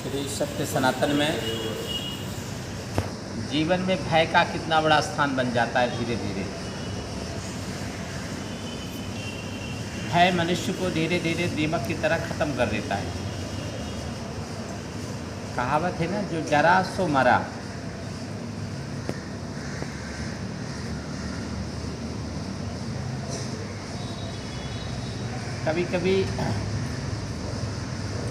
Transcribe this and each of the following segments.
श्री सत्य सनातन में जीवन में भय का कितना बड़ा स्थान बन जाता है। धीरे धीरे भय मनुष्य को धीरे धीरे दीमक की तरह ख़त्म कर देता है। कहावत है ना, जो जरा सो मरा। कभी कभी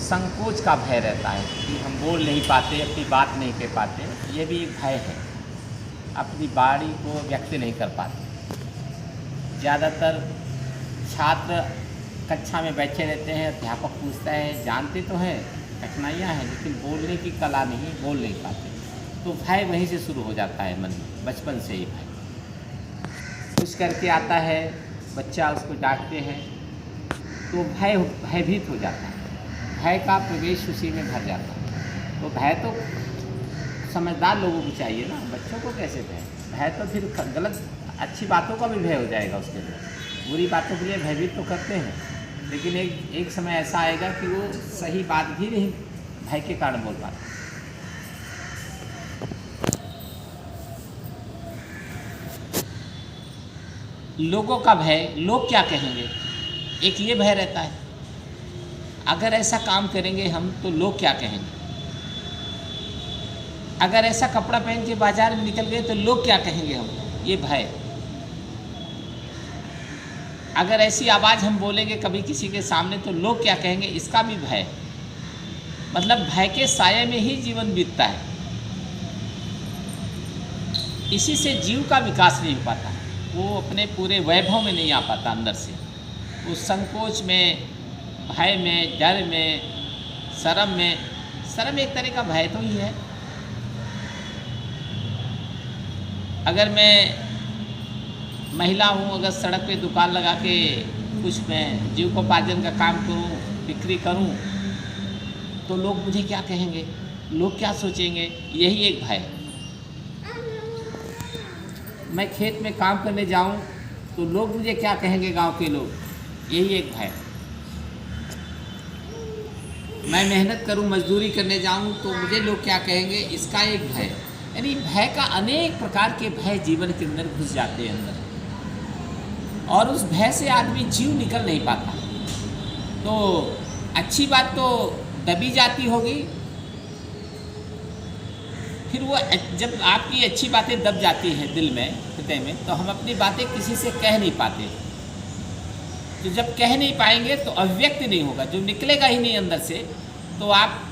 संकोच का भय रहता है कि हम बोल नहीं पाते, अपनी बात नहीं कह पाते। ये भी एक भय है, अपनी बाणी को व्यक्त नहीं कर पाते। ज़्यादातर छात्र कक्षा में बैठे रहते हैं, अध्यापक पूछता है, जानते तो हैं कठिनाइयाँ हैं, लेकिन बोलने की कला नहीं, बोल नहीं पाते। तो भय वहीं से शुरू हो जाता है मन में, बचपन से ही भय। कुछ करके आता है बच्चा, उसको डांटते हैं तो भयभीत हो जाता है, भय का प्रवेश उसी में भर जाता है। तो भय तो समझदार लोगों को चाहिए ना, बच्चों को कैसे भय तो फिर गलत अच्छी बातों का भी भय हो जाएगा उसके लिए। बुरी बातों के लिए भयभीत तो करते हैं, लेकिन एक समय ऐसा आएगा कि वो सही बात भी नहीं भय के कारण बोल पाते। लोगों का भय, लोग क्या कहेंगे, एक ये भय रहता है। अगर ऐसा काम करेंगे हम तो लोग क्या कहेंगे, अगर ऐसा कपड़ा पहन के बाजार में निकल गए तो लोग क्या कहेंगे हम, ये भय। अगर ऐसी आवाज़ हम बोलेंगे कभी किसी के सामने तो लोग क्या कहेंगे, इसका भी भय। मतलब भय के साये में ही जीवन बीतता है। इसी से जीव का विकास नहीं हो पाता, वो अपने पूरे वैभव में नहीं आ पाता अंदर से। उस संकोच में, भय में, डर में, शर्म एक तरह का भय तो ही है। अगर मैं महिला हूँ, अगर सड़क पे दुकान लगा के कुछ मैं जीविकोपार्जन का काम करूँ, बिक्री करूँ, तो लोग मुझे क्या कहेंगे, लोग क्या सोचेंगे, यही एक भय। मैं खेत में काम करने जाऊँ तो लोग मुझे क्या कहेंगे, गांव के लोग, यही एक भय। मैं मेहनत करूं, मजदूरी करने जाऊं तो मुझे लोग क्या कहेंगे, इसका एक भय। यानी भय का अनेक प्रकार के भय जीवन के अंदर घुस जाते हैं अंदर, और उस भय से आदमी जीव निकल नहीं पाता। तो अच्छी बात तो दबी जाती होगी, फिर वो जब आपकी अच्छी बातें दब जाती हैं दिल में, हृदय में, तो हम अपनी बातें किसी से कह नहीं पाते। तो जब कह नहीं पाएंगे तो अव्यक्त नहीं होगा, जो निकलेगा ही नहीं अंदर से, तो आप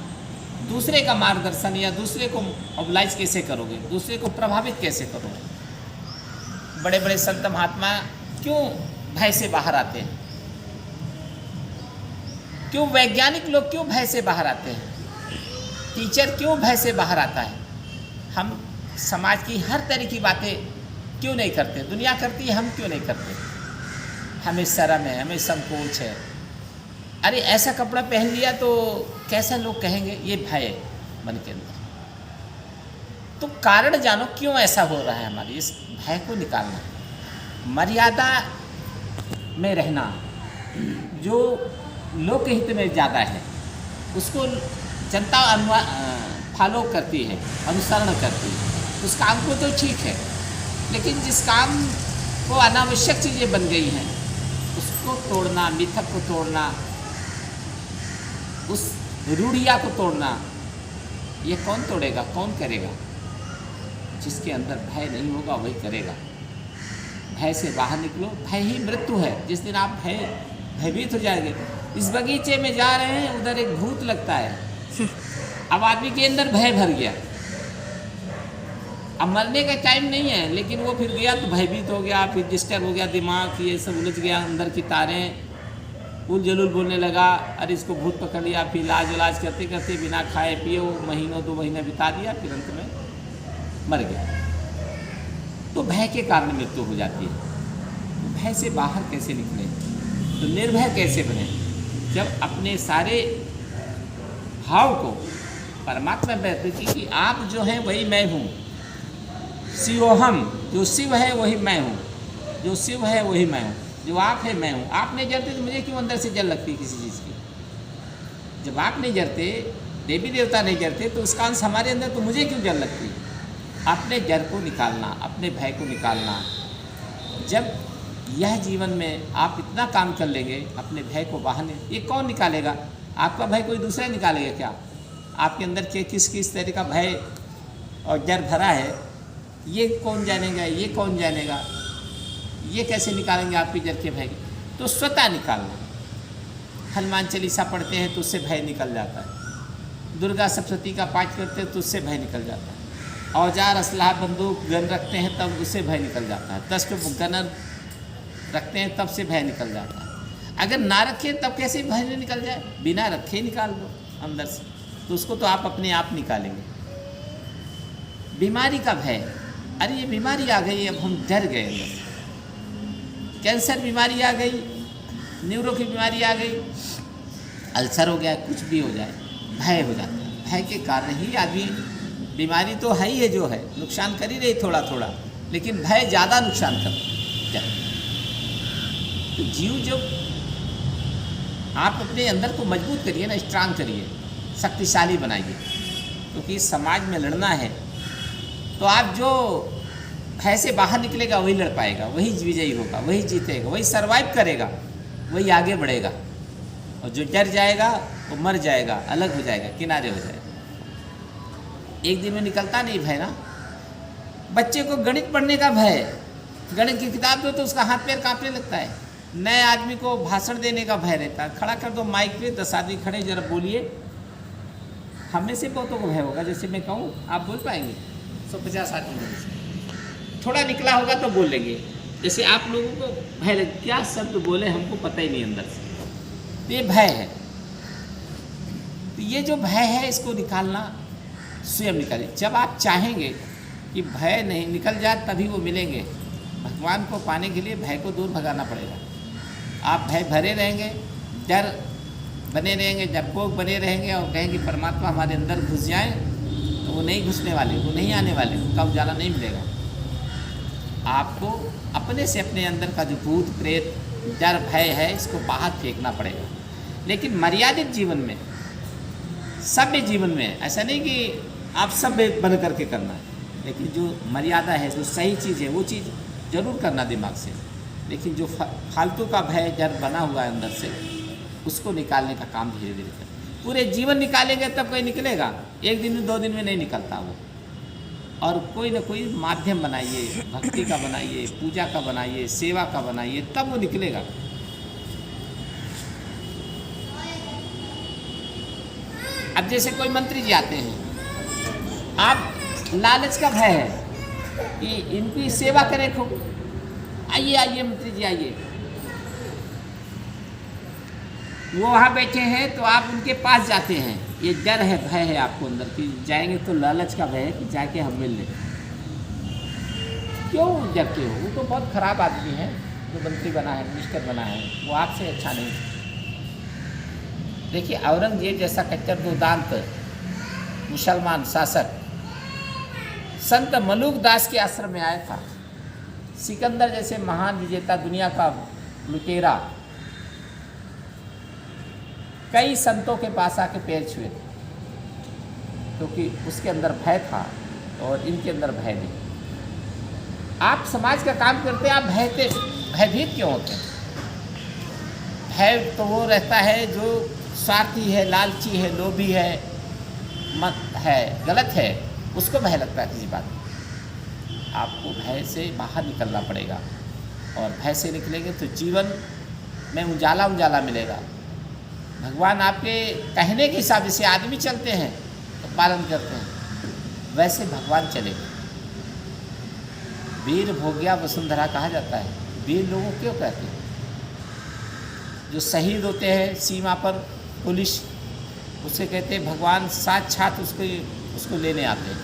दूसरे का मार्गदर्शन या दूसरे को ऑब्लाइज कैसे करोगे, दूसरे को प्रभावित कैसे करोगे। बड़े बड़े संत महात्मा क्यों भय से बाहर आते हैं, क्यों वैज्ञानिक लोग क्यों भय से बाहर आते हैं, टीचर क्यों भय से बाहर आता है। हम समाज की हर तरह की बातें क्यों नहीं करते, दुनिया करती है, हम क्यों नहीं करते। हमें शर्म है, हमें संकोच है। अरे ऐसा कपड़ा पहन लिया तो कैसा लोग कहेंगे, ये भय है मन के अंदर। तो कारण जानो क्यों ऐसा हो रहा है, हमारी इस भय को निकालना। मर्यादा में रहना, जो लोक हित में ज़्यादा है उसको जनता फॉलो करती है, अनुसरण करती है। उस काम को तो ठीक है, लेकिन जिस काम को अनावश्यक चीज़ें बन गई हैं उसको तोड़ना, मिथक को तोड़ना, उस रूढ़िया को तोड़ना, ये कौन तोड़ेगा, कौन करेगा। जिसके अंदर भय नहीं होगा वही करेगा। भय से बाहर निकलो, भय ही मृत्यु है। जिस दिन आप भयभीत हो जाएंगे, इस बगीचे में जा रहे हैं, उधर एक भूत लगता है, अब आदमी के अंदर भय भर गया। अब मरने का टाइम नहीं है, लेकिन वो फिर गया तो भयभीत हो गया, फिर डिस्टर्ब हो गया दिमाग, ये सब उलझ गया, अंदर की तारें उल जलूल बोलने लगा, अरे इसको भूत पकड़ लिया। फिर इलाज करते करते बिना खाए पिए वो महीनों 2 महीने बिता दिया, फिर अंत में मर गया। तो भय के कारण मृत्यु हो जाती है। भय से बाहर कैसे निकले, तो निर्भय कैसे बने, जब अपने सारे भाव को परमात्मा में व्यक्त कि आप जो हैं वही मैं हूँ, शिवोहम, जो शिव है वही मैं हूँ, जो शिव है वही मैं हूँ, जो आप है मैं हूँ। आप नहीं जलते तो मुझे क्यों अंदर से जल लगती किसी चीज़ की। जब आप नहीं जलते देवी देवता नहीं जरते तो उसका अंश हमारे अंदर, तो मुझे क्यों जर लगती? अपने जर को निकालना, अपने भय को निकालना। जब यह जीवन में आप इतना काम कर लेंगे, अपने भय को बाहर ये कौन निकालेगा? आपका भय कोई दूसरा निकालेगा क्या? आपके अंदर के किस किस तरह का भय और जर भरा है, ये कौन जानेगा? ये कौन जानेगा? ये कैसे निकालेंगे आपके जर के भय? तो स्वतः निकालना। हनुमान चालीसा पढ़ते हैं तो उससे भय निकल जाता है। दुर्गा सप्तशती का पाठ करते हैं तो उससे भय निकल जाता है। औजार असलाह बंदूक गन रखते हैं तब उससे भय निकल जाता है। दस्त गनर रखते हैं तब से भय निकल जाता है। अगर ना रखें तब कैसे भय नहीं निकल जाए? बिना रखे निकाल दो अंदर से, तो उसको तो आप अपने आप निकालेंगे। बीमारी का भय, अरे ये बीमारी आ गई, अब हम डर गए अंदर से। कैंसर बीमारी आ गई, न्यूरो की बीमारी आ गई, अल्सर हो गया, कुछ भी हो जाए, भय हो जाता है। भय के कारण ही आदमी, बीमारी तो है ही है, जो है नुकसान कर ही रही थोड़ा थोड़ा, लेकिन भय ज़्यादा नुकसान करता है। तो जीव जब आप अपने अंदर को मजबूत करिए ना, स्ट्रांग करिए, शक्तिशाली बनाइए, क्योंकि समाज में लड़ना है तो आप जो भय से बाहर निकलेगा वही लड़ पाएगा, वही विजयी होगा, वही जीतेगा, वही सरवाइव करेगा, वही आगे बढ़ेगा। और जो डर जाएगा वो मर जाएगा, अलग हो जाएगा, किनारे हो जाएगा। एक दिन में निकलता नहीं भय ना। बच्चे को गणित पढ़ने का भय, गणित की किताब दो तो उसका हाथ पैर कांपने लगता है। नए आदमी को भाषण देने का भय रहता है। खड़ा कर दो माइक पे, 10 आदमी खड़े, जरा बोलिए। हमें से बहुतों को भय होगा, जैसे मैं कहूँ आप बोल पाएंगे? 150 आदमी में से थोड़ा निकला होगा तो बोल लेंगे। जैसे आप लोगों को भय लगे, क्या शब्द बोले हमको पता ही नहीं अंदर से, तो ये भय है। तो ये जो भय है इसको निकालना, स्वयं निकालिए। जब आप चाहेंगे कि भय नहीं निकल जाए तभी वो मिलेंगे। भगवान को पाने के लिए भय को दूर भगाना पड़ेगा। आप भय भरे रहेंगे, डर बने रहेंगे, डरपोक बने रहेंगे और कहेंगे परमात्मा हमारे अंदर घुस जाए, तो वो नहीं घुसने वाले, वो नहीं आने वाले, उनका उजाला नहीं मिलेगा। आपको अपने से अपने अंदर का जो भूत प्रेत डर भय है इसको बाहर फेंकना पड़ेगा। लेकिन मर्यादित जीवन में, सभ्य जीवन में, ऐसा नहीं कि आप सभ्य बन करके करना है, लेकिन जो मर्यादा है, जो सही चीज़ है, वो चीज़ जरूर करना दिमाग से। लेकिन जो फालतू का भय डर बना हुआ है अंदर से, उसको निकालने का काम धीरे धीरे करें। पूरे जीवन निकालेंगे तब कोई निकलेगा, एक दिन में 2 दिन में नहीं निकलता वो। और कोई ना कोई माध्यम बनाइए, भक्ति का बनाइए, पूजा का बनाइए, सेवा का बनाइए, तब वो निकलेगा। अब जैसे कोई मंत्री जी आते हैं, आप लालच का भय है कि इनकी सेवा करें खूब, आइए आइए मंत्री जी आइए, वो वहाँ बैठे हैं तो आप उनके पास जाते हैं, ये डर है, भय है आपको अंदर कि जाएंगे तो लालच का भय है कि जाके हम मिल लें। क्यों डरते हो? वो तो बहुत खराब आदमी है जो मंत्री बना है, मिनिस्टर बना है, वो आपसे अच्छा नहीं। देखिए औरंगजेब जैसा कट्टर दुर्दांत मुसलमान शासक संत मलूक दास के आश्रम में आया था। सिकंदर जैसे महान विजेता, दुनिया का लुटेरा, कई संतों के पास आके पैर छुए, क्योंकि उसके अंदर भय था और इनके अंदर भय नहीं। आप समाज का काम करते हैं, आप भयभीत क्यों होते हैं? भय तो वो रहता है जो स्वार्थी है, लालची है, लोभी है, मत है, गलत है, उसको भय लगता है किसी बात। आपको भय से बाहर निकलना पड़ेगा, और भय से निकलेंगे तो जीवन में उजाला उजाला मिलेगा। भगवान आपके कहने के हिसाब से आदमी चलते हैं तो पालन करते हैं, वैसे भगवान चलेंगे। वीर भोग्या वसुंधरा कहा जाता है। वीर लोगों क्यों कहते हैं? जो शहीद होते हैं सीमा पर, पुलिस, उससे कहते हैं भगवान साक्षात उसको लेने आते हैं,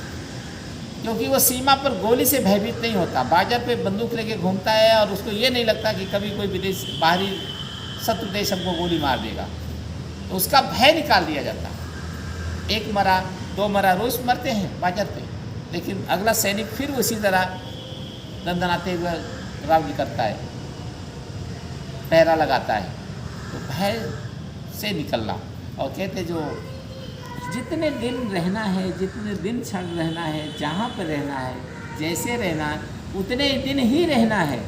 क्योंकि वो सीमा पर गोली से भयभीत नहीं होता, बाजार पे बंदूक लेके घूमता है और उसको ये नहीं लगता कि कभी कोई विदेश बाहरी शत्रु देश हमको गोली मार देगा, तो उसका भय निकाल दिया जाता है। 1 मरा 2 मरा, रोज़ मरते हैं बाजार पे, लेकिन अगला सैनिक फिर उसी तरह दंदनाते हुए रावड़ी करता है, पहरा लगाता है। तो भय से निकलना, और कहते जो जितने दिन रहना है, जितने दिन क्षण रहना है, जहाँ पर रहना है, जैसे रहना है, उतने दिन ही रहना है।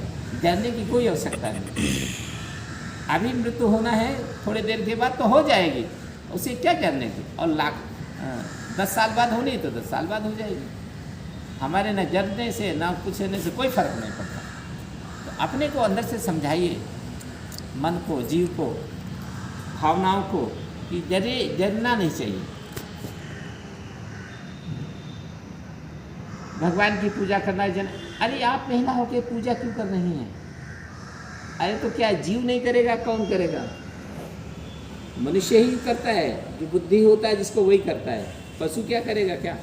डरने की कोई आवश्यकता नहीं। अभी मृत्यु होना है, थोड़ी देर के बाद तो हो जाएगी, उसे क्या डरने की। और 10 साल बाद होनी तो 10 साल बाद हो जाएगी। हमारे न डरने से न कुछ होने से कोई फर्क नहीं पड़ता। तो अपने को अंदर से समझाइए, मन को, जीव को, भावनाओं को, कि डरना नहीं चाहिए। भगवान की पूजा करना है अरे आप महिला होकर पूजा क्यों कर रही हैं? अरे तो क्या जीव नहीं करेगा, कौन करेगा? मनुष्य ही करता है, जो बुद्धि होता है जिसको वही करता है। पशु क्या करेगा क्या?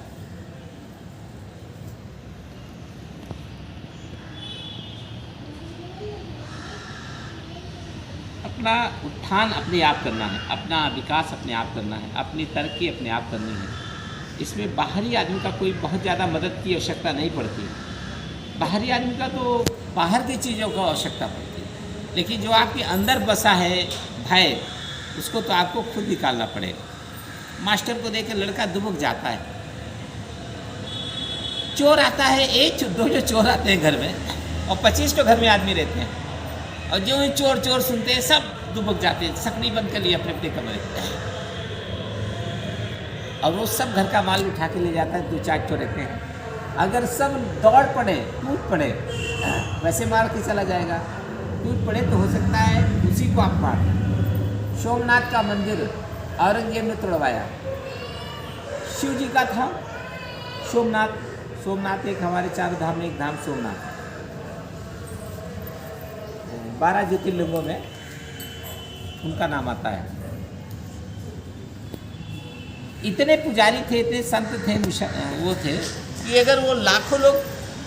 अपना उत्थान अपने आप करना है, अपना विकास अपने आप करना है, अपनी तरक्की अपने आप करनी है। इसमें बाहरी आदमी का कोई बहुत ज़्यादा मदद की आवश्यकता नहीं पड़ती। बाहरी आदमी का तो बाहर की चीज़ों को आवश्यकता पड़ती है, लेकिन जो आपके अंदर बसा है भय, उसको तो आपको खुद निकालना पड़ेगा। मास्टर को देख के लड़का दुबक जाता है। चोर आता है, एक दो जो चोर आते हैं घर में, और 25 तो घर में आदमी रहते हैं, और जो ही चोर चोर सुनते हैं सब दुबक जाते हैं, सकनी बंद कर लिए अपने अपने कमरे। और वो सब घर का माल उठा के ले जाता है। 2-4 चोर रहते हैं, अगर सब दौड़ पड़े, टूट पड़े, वैसे मार के चला जाएगा। टूट पड़े तो हो सकता है उसी को आप मार। सोमनाथ का मंदिर औरंगजेब ने तोड़वाया, शिव जी का था सोमनाथ एक हमारे 4 धाम में एक धाम सोमनाथ, 12 ज्योतिर्लिंगों में उनका नाम आता है। इतने पुजारी थे, इतने संत थे, वो थे कि अगर वो लाखों लोग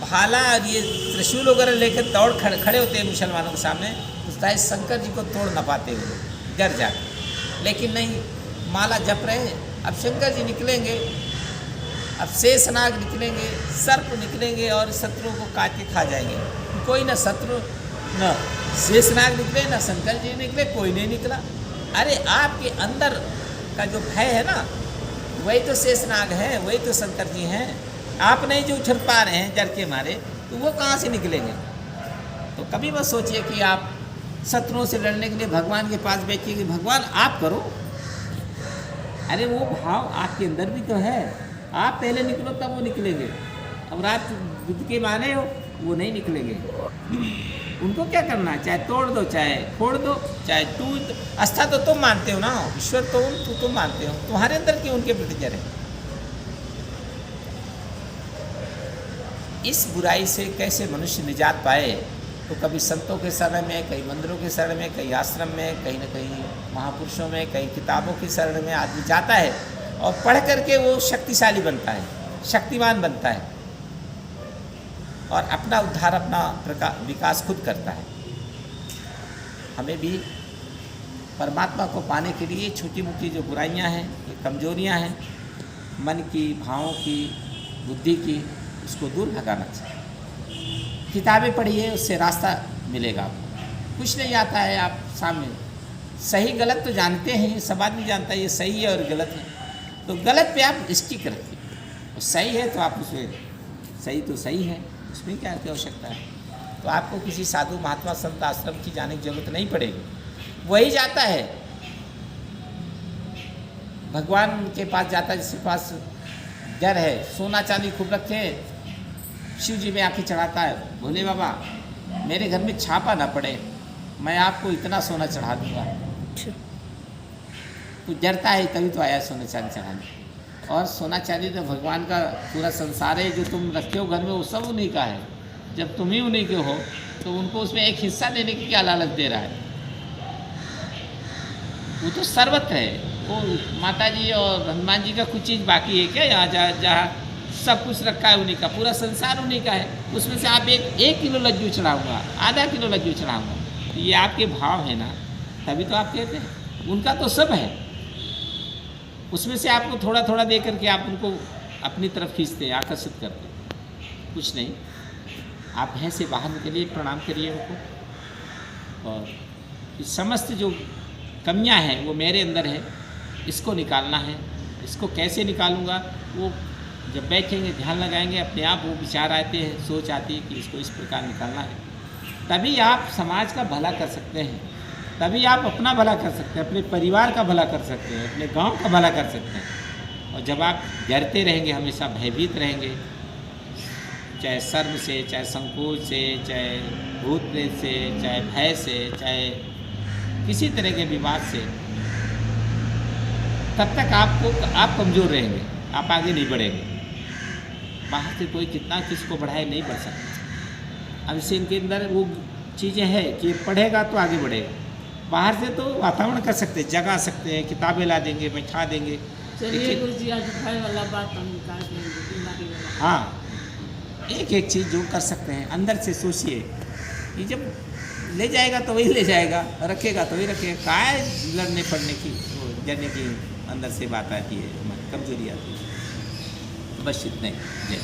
भाला और ये त्रिशूल वगैरह लेकर दौड़ खड़े होते हैं मुसलमानों के सामने, तो शायद शंकर जी को तोड़ न पाते वो लोग, डर जाते। लेकिन नहीं, माला जप रहे। अब शंकर जी निकलेंगे, अब शेषनाग निकलेंगे, सर्प निकलेंगे और शत्रुओं को काट के खा जाएंगे। कोई ना शत्रु, न शेषनाग निकले, ना शंकर जी निकले, कोई नहीं निकला। अरे आपके अंदर का जो भय है ना, वही तो शेषनाग है, वही तो शंकर जी हैं। आप नहीं जो उछल पा रहे हैं डर के मारे, तो वो कहाँ से निकलेंगे? तो कभी मत सोचिए कि आप शत्रुओं से लड़ने के लिए भगवान के पास बैठिए कि भगवान आप करो। अरे वो भाव आपके अंदर भी तो है, आप पहले निकलो तब वो निकलेंगे। अब रात बुद्ध के माने हो, वो नहीं निकलेंगे। उनको क्या करना है? चाहे तोड़ दो, चाहे फोड़ दो, चाहे टूट। आस्था तो तुम मानते हो ना, ईश्वर तो तुम मानते हो, तुम्हारे अंदर क्यों उनके प्रति जर है? इस बुराई से कैसे मनुष्य निजात पाए? तो कभी संतों के शरण में, कहीं मंदिरों के शरण में, कहीं आश्रम में, कहीं न कहीं महापुरुषों में, कहीं किताबों की शरण में आदमी जाता है और पढ़ करके वो शक्तिशाली बनता है, शक्तिमान बनता है और अपना उद्धार, अपना विकास खुद करता है। हमें भी परमात्मा को पाने के लिए छोटी मोटी जो बुराइयां हैं, ये कमजोरियां हैं मन की, भावों की, बुद्धि की, उसको दूर भगाना चाहिए। किताबें पढ़िए, उससे रास्ता मिलेगा आपको। कुछ नहीं आता है आप सामने, सही गलत तो जानते हैं, सब आदमी जानता है ये सही है और गलत है, तो गलत पे आप स्टिक रखिए, और सही है तो आप उसमें सही तो सही है, उसमें क्या आवश्यकता है? तो आपको किसी साधु महात्मा संत आश्रम की जाने की जरूरत नहीं पड़ेगी, वही जाता है भगवान के पास जाता है जिसके पास डर है। सोना चांदी खूब रखे, शिव जी में आके चढ़ाता है, भोले बाबा मेरे घर में छापा ना पड़े, मैं आपको इतना सोना चढ़ा दूंगा। तो डरता है तभी तो आया सोना चांदी चढ़ाने। और सोना चांदी तो भगवान का पूरा संसार है, जो तुम रखे हो घर में वो सब उन्हीं का है। जब तुम ही उन्हीं के हो तो उनको उसमें एक हिस्सा देने की क्या लालच दे रहा है? वो तो सर्वत्र है। वो माता जी और हनुमान जी का कुछ चीज़ बाकी है क्या? यहाँ जहाँ सब कुछ रखा है उन्हीं का, पूरा संसार उन्हीं का है। उसमें से आप एक किलो लड्डू चढ़ाऊँगा, आधा किलो लड्डू चढ़ाऊँगा, ये आपके भाव है ना, तभी तो आप कहते हैं। उनका तो सब है, उसमें से आपको थोड़ा थोड़ा दे करके आप उनको अपनी तरफ खींचते हैं, आकर्षित करते हैं। कुछ नहीं, आप भय से बाहर निकलिए, प्रणाम करिए उनको, और इस समस्त जो कमियां हैं वो मेरे अंदर है, इसको निकालना है। इसको कैसे निकालूंगा, वो जब बैठेंगे ध्यान लगाएंगे अपने आप वो विचार आते हैं, सोच आती है कि इसको इस प्रकार निकालना है। तभी आप समाज का भला कर सकते हैं, तभी आप अपना भला कर सकते हैं, अपने परिवार का भला कर सकते हैं, अपने गांव का भला कर सकते हैं। और जब आप डरते रहेंगे, हमेशा भयभीत रहेंगे, चाहे शर्म से, चाहे संकोच से, चाहे भूत प्रेत से, चाहे भय से, चाहे किसी तरह के विवाद से, तब तक आप कमज़ोर रहेंगे, आप आगे नहीं बढ़ेंगे। बाहर से कोई कितना किसको बढ़ाए नहीं बढ़ सकता। अब इससे इनके अंदर वो चीज़ें हैं कि पढ़ेगा तो आगे बढ़ेगा। बाहर से तो वातावरण कर सकते हैं, जगा सकते हैं, किताबें ला देंगे, बैठा देंगे। चलिए गुरु जी, आज भय वाला बात हम काट लेंगे, बीमारी वाला। हाँ, एक एक चीज़ जो कर सकते हैं अंदर से सोचिए कि जब ले जाएगा तो वही ले जाएगा, रखेगा तो वही रखेगा। काय लड़ने पड़ने की, जड़ने की अंदर से बात आती है, कमजोरी आती है। बस इतने। जय